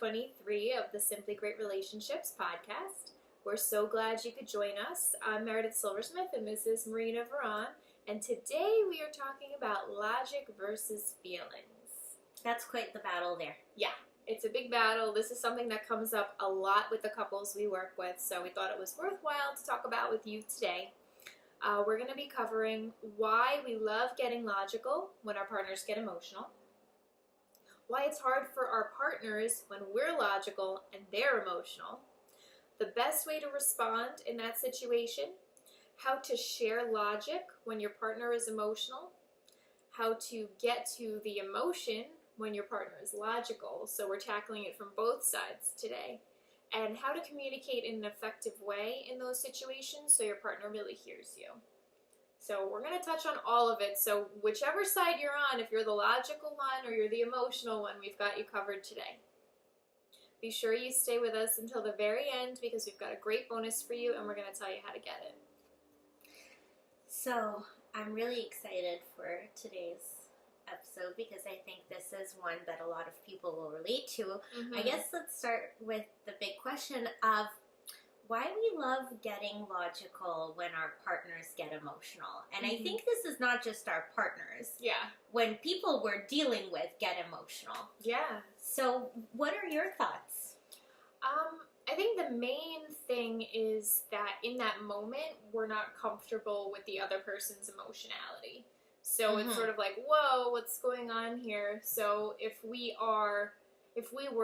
23 of the Simply Great Relationships podcast. We're so glad you could join us. I'm Meredith Silversmith and this is Marina and today we are talking about logic versus feelings. That's quite the battle there. Yeah, it's a big battle. This is something that comes up a lot with the couples we work with, so we thought it was worthwhile to talk about with you today. We're going to be covering why we love getting logical when our partners get emotional, why it's hard for our partners when we're logical and they're emotional, the best way to respond in that situation, how to share logic when your partner is emotional, how to get to the emotion when your partner is logical, so we're tackling it from both sides today, and how to communicate in an effective way in those situations so your partner really hears you. So we're going to touch on all of it, so whichever side you're on, if you're the logical one or you're the emotional one, we've got you covered today. Be sure you stay with us until the very end because we've got a great bonus for you and we're going to tell you how to get it. So, I'm really excited for today's episode because I think this is one that a lot of people will relate to. I guess let's start with the big question of why we love getting logical when our partners get emotional. And I think this is not just our partners. Yeah. When people we're dealing with get emotional. Yeah. So, what are your thoughts? I think the main thing is that in that moment, we're not comfortable with the other person's emotionality. So it's sort of like, whoa, what's going on here? So if we were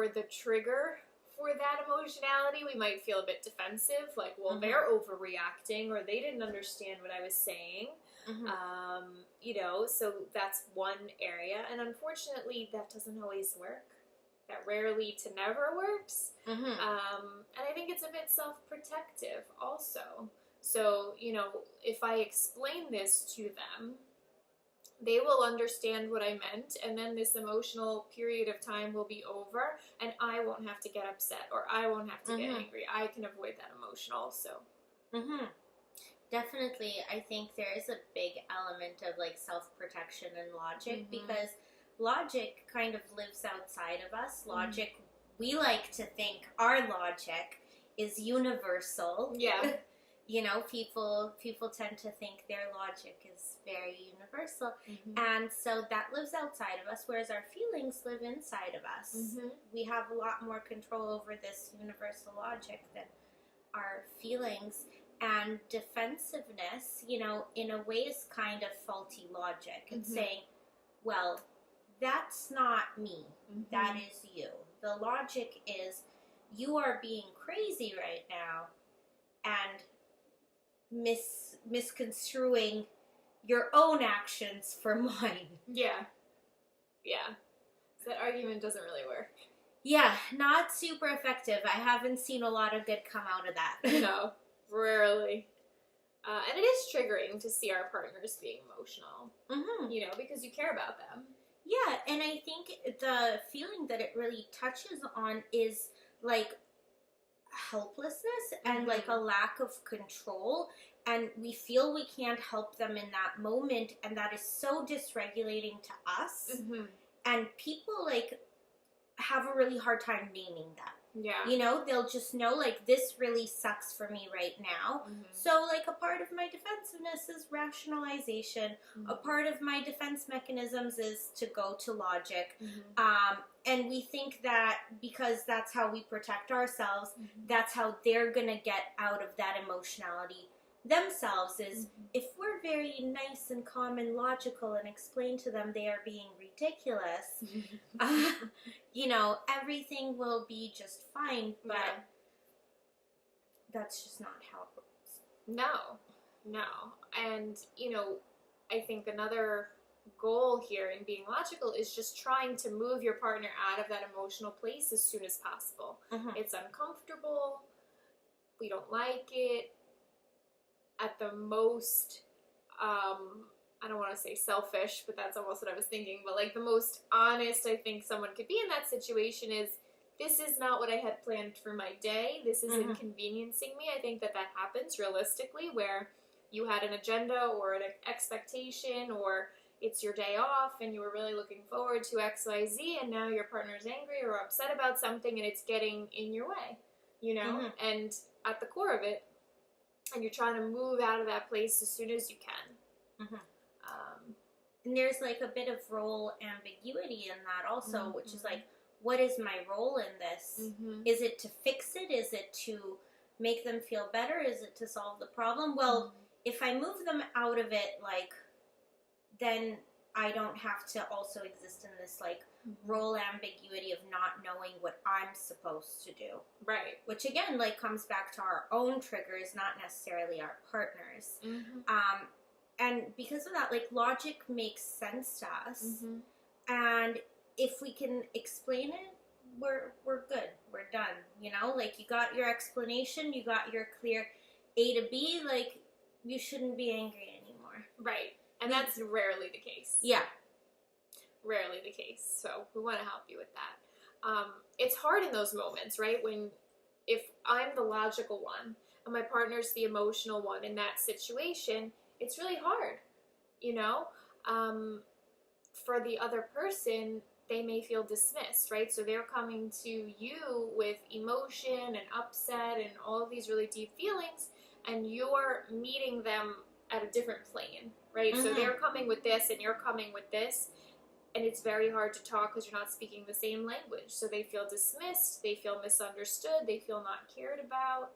the trigger for that emotionality, we might feel a bit defensive, like, well, they're overreacting or they didn't understand what I was saying. So that's one area. And unfortunately, that doesn't always work. That rarely to never works. And I think it's a bit self-protective also. So, if I explain this to them, they will understand what I meant, and then this emotional period of time will be over, and I won't have to get upset, or I won't have to get angry. I can avoid that emotional, so. Definitely, I think there is a big element of, self-protection and logic, because logic kind of lives outside of us. Logic, we like to think our logic is universal. Yeah. People tend to think their logic is very universal. And so that lives outside of us, whereas our feelings live inside of us. We have a lot more control over this universal logic than our feelings. And defensiveness, in a way is kind of faulty logic. It's saying, well, that's not me. That is you. The logic is you are being crazy right now and misconstruing your own actions for mine. Yeah. So that argument doesn't really work. Yeah, not super effective. I haven't seen a lot of good come out of that. No, rarely. And it is triggering to see our partners being emotional, because you care about them. Yeah, and I think the feeling that it really touches on is, helplessness and, a lack of control, and we feel we can't help them in that moment, and that is so dysregulating to us, and people, have a really hard time naming that. Yeah. They'll just know, this really sucks for me right now. So, a part of my defensiveness is rationalization. A part of my defense mechanisms is to go to logic. And we think that because that's how we protect ourselves, that's how they're going to get out of that emotionality themselves is if we're very nice and calm and logical and explain to them they are being ridiculous, everything will be just fine, but that's just not how it works. No. And, I think another goal here in being logical is just trying to move your partner out of that emotional place as soon as possible. It's uncomfortable. We don't like it. At the most, I don't want to say selfish, but that's almost what I was thinking, but the most honest I think someone could be in that situation is, this is not what I had planned for my day. This is inconveniencing me. I think that happens realistically where you had an agenda or an expectation or, it's your day off and you were really looking forward to XYZ, and now your partner's angry or upset about something and it's getting in your way, you know? And at the core of it, and you're trying to move out of that place as soon as you can. And there's like a bit of role ambiguity in that also, which is like, what is my role in this? Is it to fix it? Is it to make them feel better? Is it to solve the problem? Well, if I move them out of it, like, then I don't have to also exist in this like role ambiguity of not knowing what I'm supposed to do. Right. Which again, like, comes back to our own triggers, not necessarily our partners. And because of that, like, logic makes sense to us. And if we can explain it, we're good. We're done. You know, like, you got your explanation, you got your clear A to B, like, you shouldn't be angry anymore. Right. And that's rarely the case. Yeah. Rarely the case. So we want to help you with that. It's hard in those moments, right? If I'm the logical one and my partner's the emotional one in that situation, it's really hard, you know? For the other person, they may feel dismissed, right? So they're coming to you with emotion and upset and all of these really deep feelings, and you're meeting them at a different plane, right? So they're coming with this and you're coming with this, and it's very hard to talk because you're not speaking the same language. So they feel dismissed, they feel misunderstood, they feel not cared about.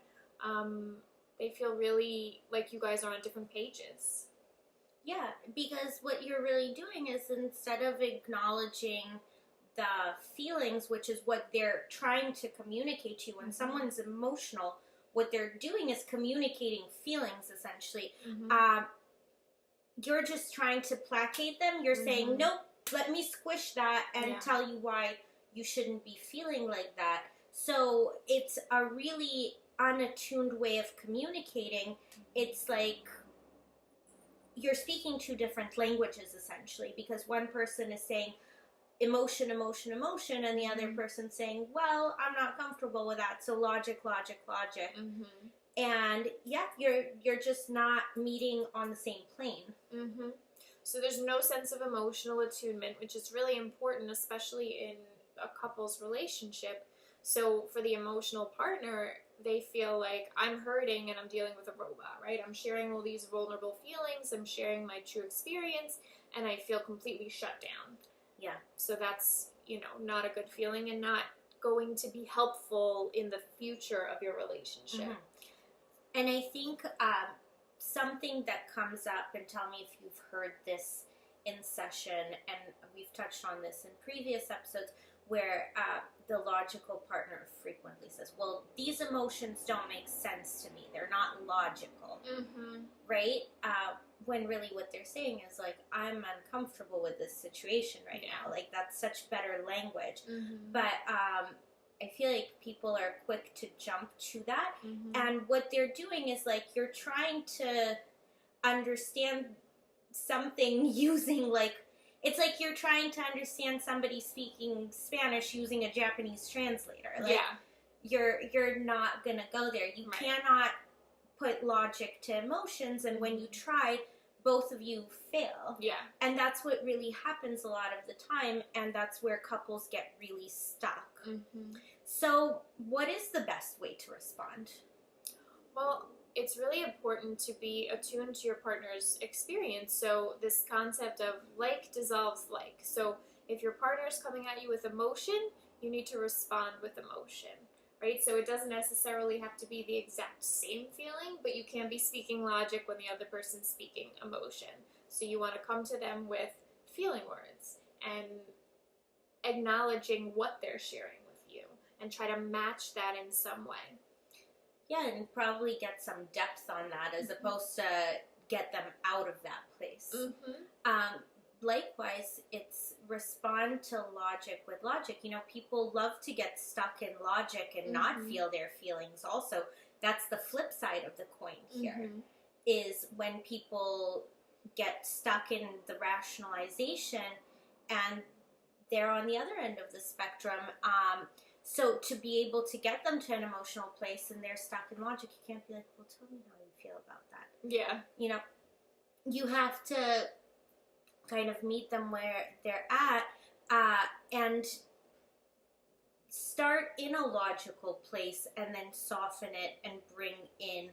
They feel really like you guys are on different pages. Yeah, because what you're really doing is, instead of acknowledging the feelings, which is what they're trying to communicate to you, when someone's emotional, what they're doing is communicating feelings, essentially. You're just trying to placate them. You're saying, nope, let me squish that and tell you why you shouldn't be feeling like that. So it's a really unattuned way of communicating. It's like you're speaking two different languages, essentially, because one person is saying emotion, emotion, emotion, and the other person saying, well, I'm not comfortable with that, so logic, logic, logic. And yeah, you're just not meeting on the same plane. So there's no sense of emotional attunement, which is really important, especially in a couple's relationship. So for the emotional partner, they feel like I'm hurting and I'm dealing with a robot, right? I'm sharing all these vulnerable feelings, I'm sharing my true experience, and I feel completely shut down. Yeah. So that's, you know, not a good feeling and not going to be helpful in the future of your relationship. And I think something that comes up, and tell me if you've heard this in session, and we've touched on this in previous episodes, where the logical partner frequently says, well, these emotions don't make sense to me. They're not logical. Right? When really what they're saying is like, I'm uncomfortable with this situation right now. Like, that's such better language. But I feel like people are quick to jump to that. And what they're doing is like, you're trying to understand something using like, it's like you're trying to understand somebody speaking Spanish using a Japanese translator. Like, you're not gonna go there. You cannot put logic to emotions, and when you try, both of you fail. And that's what really happens a lot of the time, and that's where couples get really stuck. So what is the best way to respond? Well, it's really important to be attuned to your partner's experience. So this concept of like dissolves like. So if your partner's coming at you with emotion, you need to respond with emotion, right? So it doesn't necessarily have to be the exact same feeling, but you can be speaking logic when the other person's speaking emotion. So you want to come to them with feeling words and acknowledging what they're sharing with you and try to match that in some way. Yeah, and probably get some depth on that as opposed to get them out of that place. Likewise, it's respond to logic with logic. You know, people love to get stuck in logic and not feel their feelings also. That's the flip side of the coin here, is when people get stuck in the rationalization and they're on the other end of the spectrum. So to be able to get them to an emotional place and they're stuck in logic, you can't be like, well, tell me how you feel about that. Yeah. You know, you have to kind of meet them where they're at, and start in a logical place and then soften it and bring in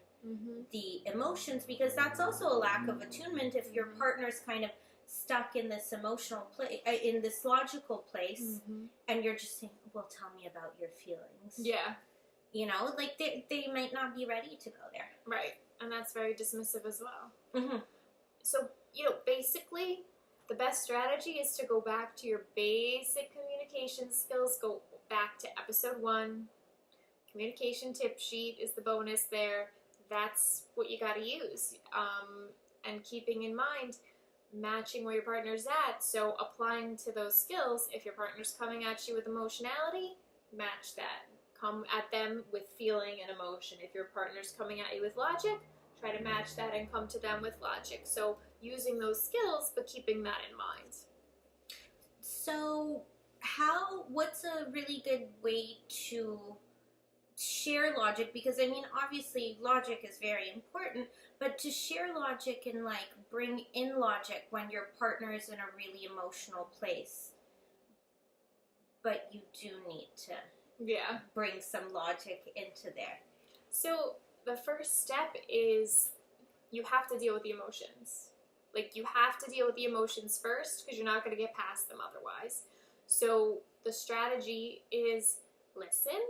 the emotions, because that's also a lack of attunement if your partner's kind of stuck in this emotional place, in this logical place, and you're just saying, well, tell me about your feelings. Yeah. You know, like they might not be ready to go there. Right. And that's very dismissive as well. Mm-hmm. So, basically, the best strategy is to go back to your basic communication skills. Go back to episode 1. Communication tip sheet is the bonus there. That's what you got to use. And keeping in mind, matching where your partner's at. So applying to those skills, if your partner's coming at you with emotionality, match that. Come at them with feeling and emotion. If your partner's coming at you with logic, try to match that and come to them with logic. So using those skills, but keeping that in mind. So what's a really good way to share logic? Because I mean, obviously logic is very important, but to share logic and like bring in logic when your partner is in a really emotional place, but you do need to bring some logic into there. So the first step is you have to deal with the emotions. Like, you have to deal with the emotions first, because you're not going to get past them otherwise. So the strategy is listen,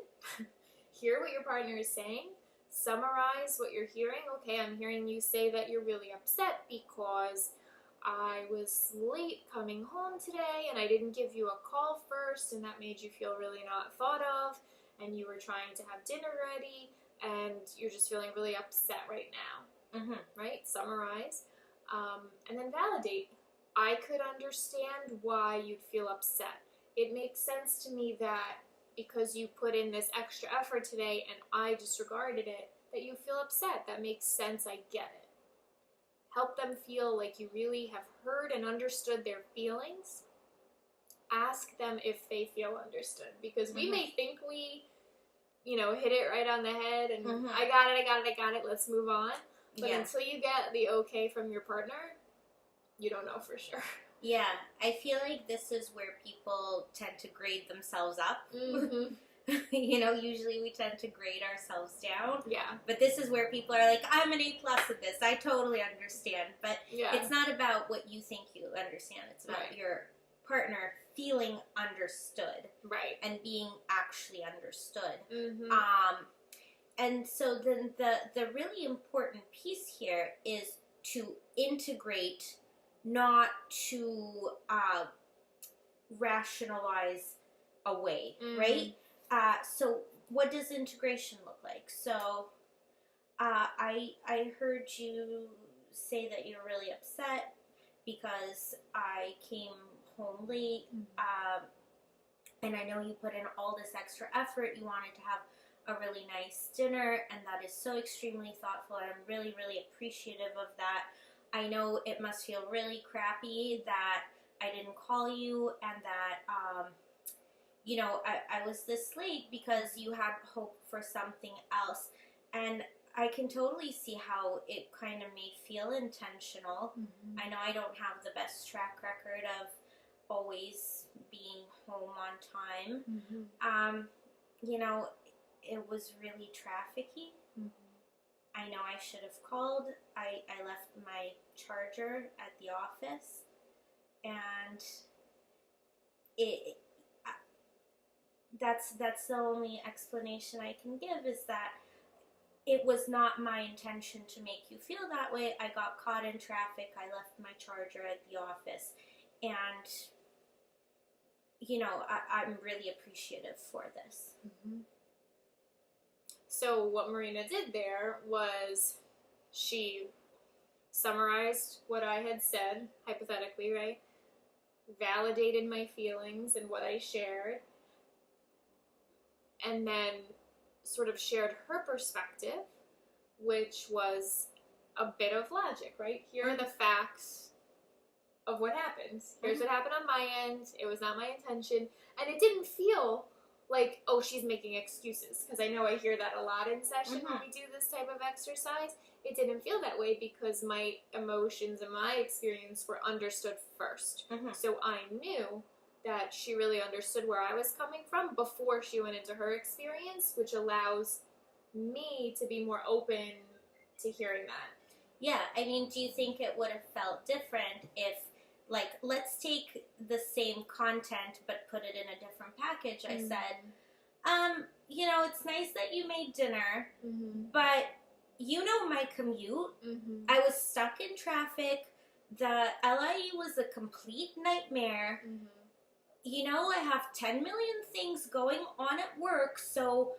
hear what your partner is saying, summarize what you're hearing. Okay, I'm hearing you say that you're really upset because I was late coming home today and I didn't give you a call first, and that made you feel really not thought of, and you were trying to have dinner ready and you're just feeling really upset right now. Right? Summarize. And then validate. I could understand why you'd feel upset. It makes sense to me that because you put in this extra effort today and I disregarded it, that you feel upset. That makes sense. I get it. Help them feel like you really have heard and understood their feelings. Ask them if they feel understood, because we may think we, hit it right on the head and I got it, let's move on. But until you get the okay from your partner, you don't know for sure. Yeah, I feel like this is where people tend to grade themselves up. Usually we tend to grade ourselves down. Yeah. But this is where people are like, I'm an A+ at this. I totally understand. But it's not about what you think you understand. It's about your partner feeling understood. Right. And being actually understood. And so then the really important piece here is to integrate, not to rationalize away, right? So what does integration look like? So I heard you say that you're really upset because I came home late, and I know you put in all this extra effort. You wanted to have a really nice dinner, and that is so extremely thoughtful, and I'm really, really appreciative of that. I know it must feel really crappy that I didn't call you and that, I was this late because you had hope for something else. And I can totally see how it kind of may feel intentional. I know I don't have the best track record of always being home on time. It was really trafficky. I know I should have called. I left my charger at the office, and that's the only explanation I can give, is that it was not my intention to make you feel that way. I got caught in traffic. I left my charger at the office, and I'm really appreciative for this. So what Marina did there was she summarized what I had said, hypothetically, right? Validated my feelings and what I shared, and then sort of shared her perspective, which was a bit of logic, right? Here are the facts of what happened. Here's what happened on my end. It was not my intention, and it didn't feel like, oh, she's making excuses. Because I know I hear that a lot in session when we do this type of exercise. It didn't feel that way because my emotions and my experience were understood first. So I knew that she really understood where I was coming from before she went into her experience, which allows me to be more open to hearing that. Yeah, I mean, do you think it would have felt different if, like, let's take the same content but put it in a different package. I said, you know, it's nice that you made dinner, but you know my commute. I was stuck in traffic. The LIE was a complete nightmare. You know, I have 10 million things going on at work, so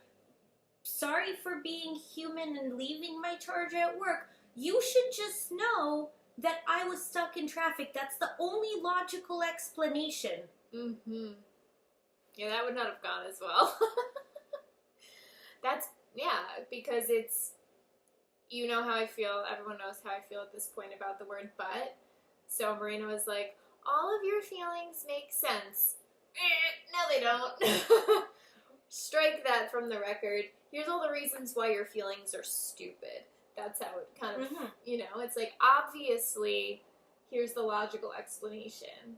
sorry for being human and leaving my charger at work. You should just know that I was stuck in traffic. That's the only logical explanation. Yeah, that would not have gone as well. Because it's, you know how I feel, everyone knows how I feel at this point about the word but. So Marina was like, all of your feelings make sense. No, they don't. Strike that from the record. Here's all the reasons why your feelings are stupid. That's how it kind of, you know, it's like, obviously, here's the logical explanation.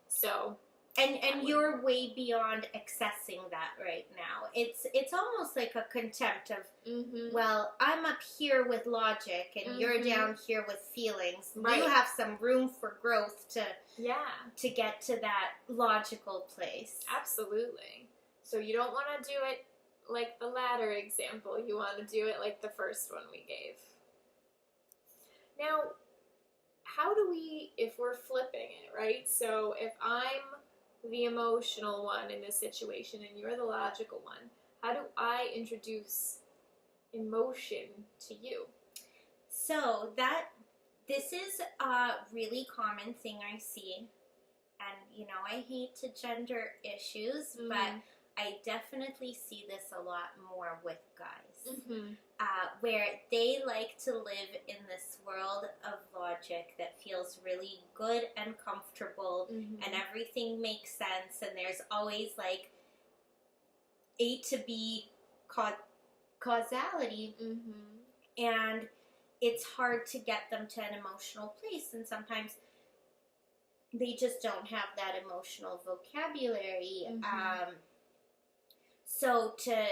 So. And you're way beyond accessing that right now. It's almost like a contempt of, well, I'm up here with logic and you're down here with feelings. Right. You have some room for growth to get to that logical place. Absolutely. So you don't want to do it like the latter example. You want to do it like the first one we gave. Now, how do we, if we're flipping it, right? So if I'm the emotional one in this situation and you're the logical one, how do I introduce emotion to you? So this is a really common thing I see, and you know, I hate to gender issues, but I definitely see this a lot more with guys, where they like to live in this world of logic that feels really good and comfortable, and everything makes sense, and there's always like A to B causality, and it's hard to get them to an emotional place, and sometimes they just don't have that emotional vocabulary. So to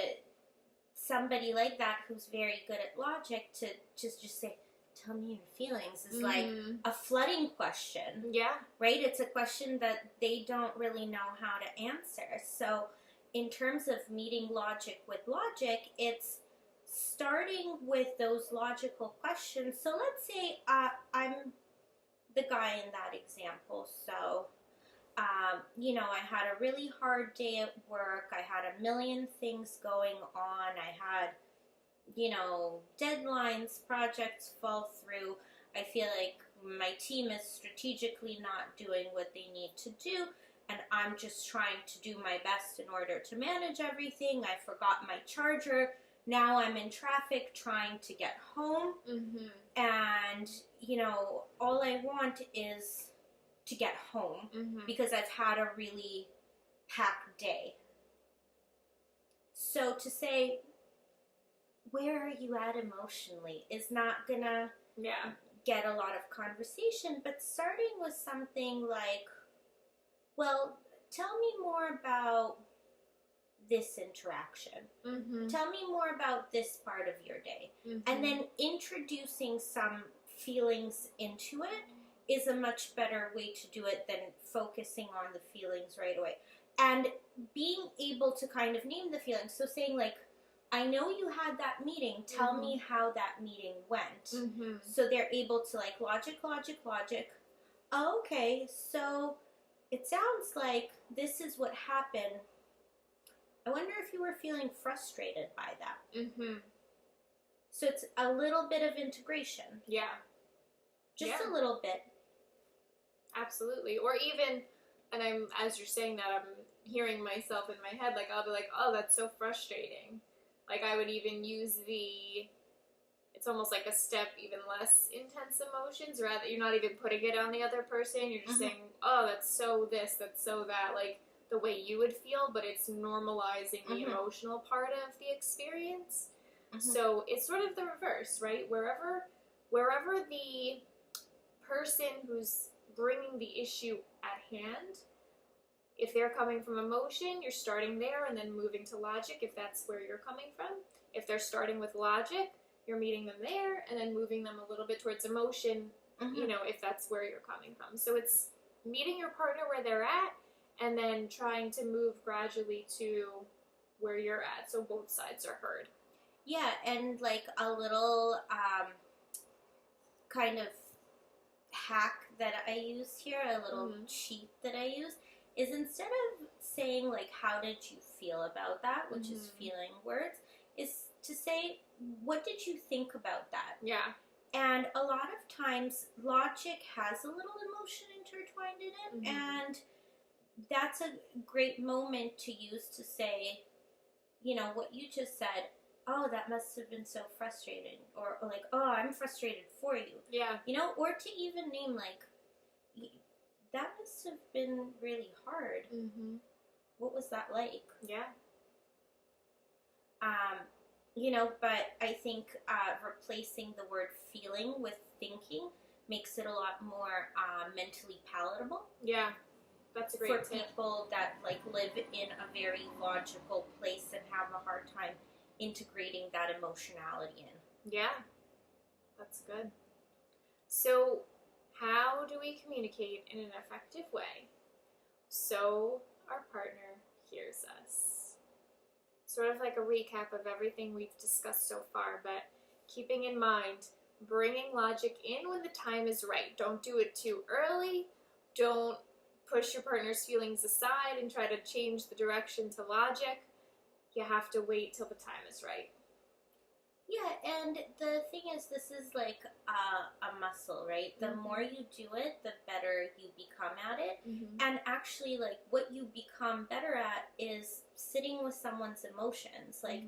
somebody like that who's very good at logic, to just say, tell me your feelings, is like a flooding question. Yeah. Right? It's a question that they don't really know how to answer. So in terms of meeting logic with logic, it's starting with those logical questions. So let's say I'm the guy in that example. So you know, I had a really hard day at work. I had a million things going on. I had, you know, deadlines, projects fall through. I feel like my team is strategically not doing what they need to do, and I'm just trying to do my best in order to manage everything. I forgot my charger. Now I'm in traffic trying to get home, and, you know, all I want is to get home because I've had a really packed day. So to say, where are you at emotionally is not gonna get a lot of conversation, but starting with something like, well, tell me more about this interaction. Tell me more about this part of your day. And then introducing some feelings into it is a much better way to do it than focusing on the feelings right away. And being able to kind of name the feelings. So saying like, I know you had that meeting. Tell me how that meeting went. So they're able to like logic. Oh, okay, so it sounds like this is what happened. I wonder if you were feeling frustrated by that. So it's a little bit of integration. Just a little bit. Absolutely. Or even, and I'm, as you're saying that, I'm hearing myself in my head, like, I'll be like, oh, that's so frustrating. Like, I would even use it's almost like a step even less intense emotions, rather, you're not even putting it on the other person, you're just saying, oh, that's so this, that's so that, like, the way you would feel, but it's normalizing the Mhm. emotional part of the experience. Mhm. So it's sort of the reverse, right? Wherever the person who's bringing the issue at hand, if they're coming from emotion, you're starting there and then moving to logic if that's where you're coming from. If they're starting with logic, you're meeting them there and then moving them a little bit towards emotion, Mhm. if that's where you're coming from. So it's meeting your partner where they're at and then trying to move gradually to where you're at so both sides are heard. Yeah, and like a little kind of hack that I use here, a little cheat that I use, is instead of saying like, how did you feel about that, which is feeling words, is to say, what did you think about that? Yeah. And a lot of times, logic has a little emotion intertwined in it, and that's a great moment to use to say, what you just said, oh, that must have been so frustrating, or like, oh, I'm frustrated for you. Yeah. Or to even name, like, that must have been really hard. What was that like? Yeah. But I think replacing the word feeling with thinking makes it a lot more mentally palatable. Yeah, that's a great for tip. People that like live in a very logical place and have a hard time integrating that emotionality in. Yeah, that's good. So, how do we communicate in an effective way so our partner hears us? Sort of like a recap of everything we've discussed so far, but keeping in mind, bringing logic in when the time is right. Don't do it too early. Don't push your partner's feelings aside and try to change the direction to logic. You have to wait till the time is right. Yeah, and the thing is, this is like a muscle, right? The more you do it, the better you become at it. And actually, like, what you become better at is sitting with someone's emotions. Like,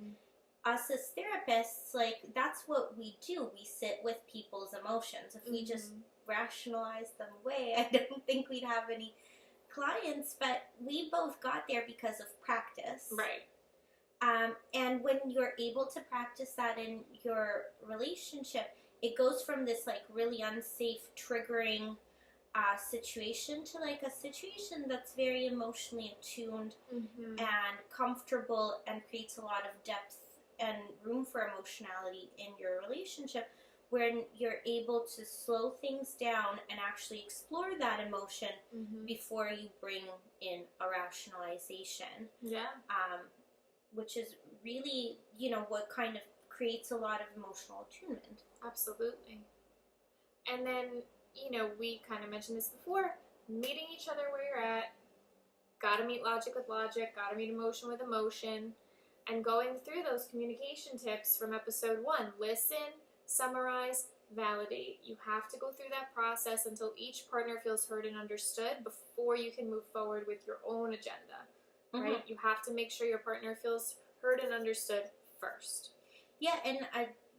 us as therapists, like, that's what we do. We sit with people's emotions. If we just rationalize them away, I don't think we'd have any clients, but we both got there because of practice. Right. And when you're able to practice that in your relationship, it goes from this like really unsafe, triggering situation to like a situation that's very emotionally attuned and comfortable and creates a lot of depth and room for emotionality in your relationship, when you're able to slow things down and actually explore that emotion before you bring in a rationalization. Yeah. Which is really, what kind of creates a lot of emotional attunement. Absolutely. And then, we kind of mentioned this before, meeting each other where you're at, gotta meet logic with logic, gotta meet emotion with emotion, and going through those communication tips from episode 1. Listen, summarize, validate. You have to go through that process until each partner feels heard and understood before you can move forward with your own agenda. Right? You have to make sure your partner feels heard and understood first. Yeah, and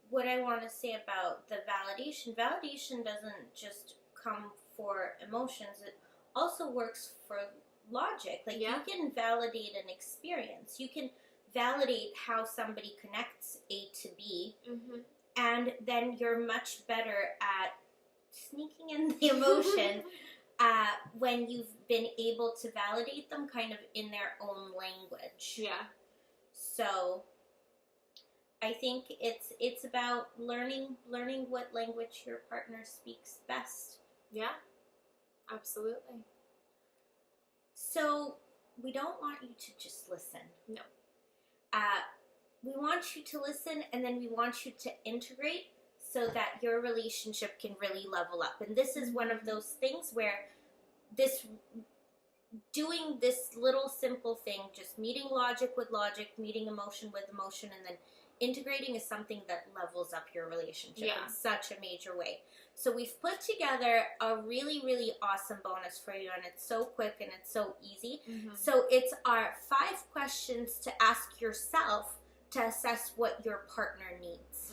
what I want to say about the validation doesn't just come for emotions. It also works for logic. Like, you can validate an experience. You can validate how somebody connects A to B, and then you're much better at sneaking in the emotion when you've been able to validate them kind of in their own language. Yeah. So I think it's about learning what language your partner speaks best. Yeah, absolutely. So we don't want you to just listen. No. We want you to listen, and then we want you to integrate so that your relationship can really level up. And this is one of those things where doing this little simple thing, just meeting logic with logic, meeting emotion with emotion, and then integrating is something that levels up your relationship in such a major way. So we've put together a really, really awesome bonus for you, and it's so quick and it's so easy. So it's our 5 questions to ask yourself to assess what your partner needs.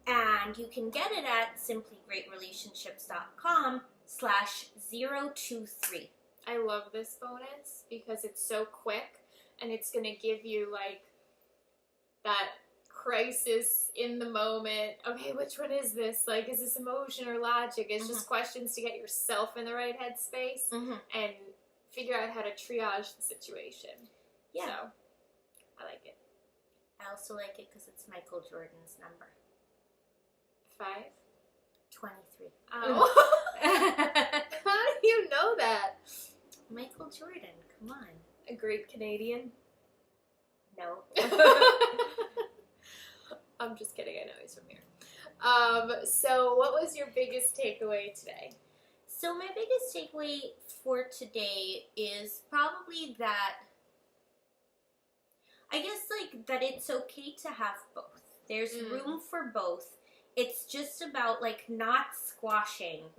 And you can get it at simplygreatrelationships.com/023. I love this bonus because it's so quick and it's going to give you like that crisis in the moment. Okay, which one is this? Like, is this emotion or logic? It's just questions to get yourself in the right headspace and figure out how to triage the situation. Yeah. So, I like it. I also like it because it's Michael Jordan's number. 5? 23. Oh. How do you know that? Michael Jordan, come on. A great Canadian? No. I'm just kidding, I know he's from here. So what was your biggest takeaway today? So my biggest takeaway for today is probably that, I guess, like, that it's okay to have both. There's room for both. It's just about, like, not squashing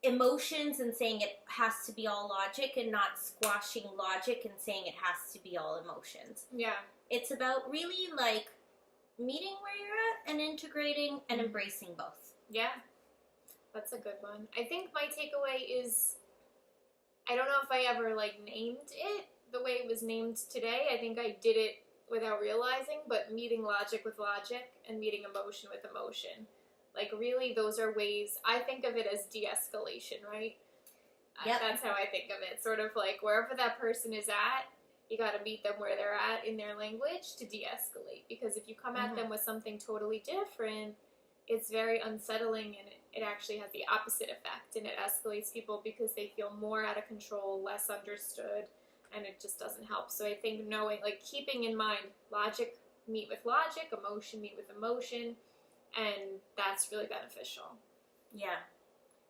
emotions and saying it has to be all logic, and not squashing logic and saying it has to be all emotions. Yeah. It's about really, like, meeting where you're at and integrating and embracing both. Yeah. That's a good one. I think my takeaway is, I don't know if I ever, like, named it the way it was named today. I think I did it without realizing, but meeting logic with logic and meeting emotion with emotion. Like, really, those are ways, I think of it as de-escalation, right? Yep. That's how I think of it. Sort of like, wherever that person is at, you got to meet them where they're at in their language to de-escalate. Because if you come at them with something totally different, it's very unsettling, and it actually has the opposite effect, and it escalates people because they feel more out of control, less understood, and it just doesn't help. So I think knowing, like, keeping in mind, logic meet with logic, emotion meet with emotion, and that's really beneficial. Yeah.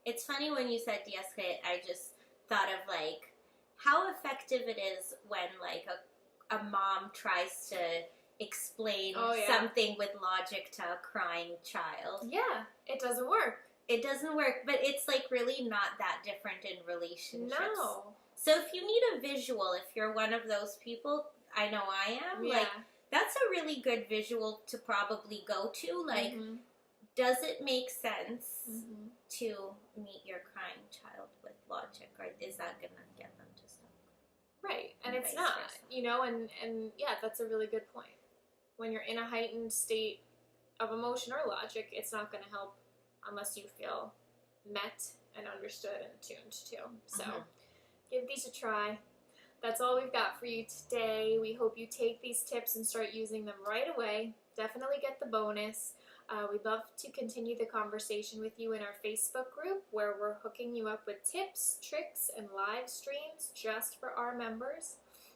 It's funny when you said de-escalate, I just thought of, like, how effective it is when, like, a mom tries to explain something with logic to a crying child. Yeah, it doesn't work. It doesn't work, but it's, like, really not that different in relationships. No. So if you need a visual, if you're one of those people, I know I am, like, that's a really good visual to probably go to. Like, does it make sense to meet your crying child with logic, or is that going to get them to stop? Right, and it's not, you know, and yeah, that's a really good point. When you're in a heightened state of emotion or logic, it's not going to help unless you feel met and understood and tuned to. So give these a try. That's all we've got for you today. We hope you take these tips and start using them right away. Definitely get the bonus. We'd love to continue the conversation with you in our Facebook group, where we're hooking you up with tips, tricks, and live streams just for our members.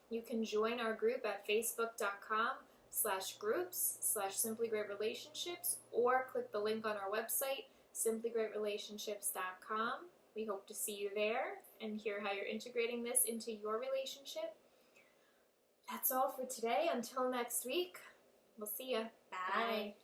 You can join our group at facebook.com/groups/simplygreatrelationships, or click the link on our website, simplygreatrelationships.com. We hope to see you there and hear how you're integrating this into your relationship. That's all for today. Until next week, we'll see ya. Bye. Bye.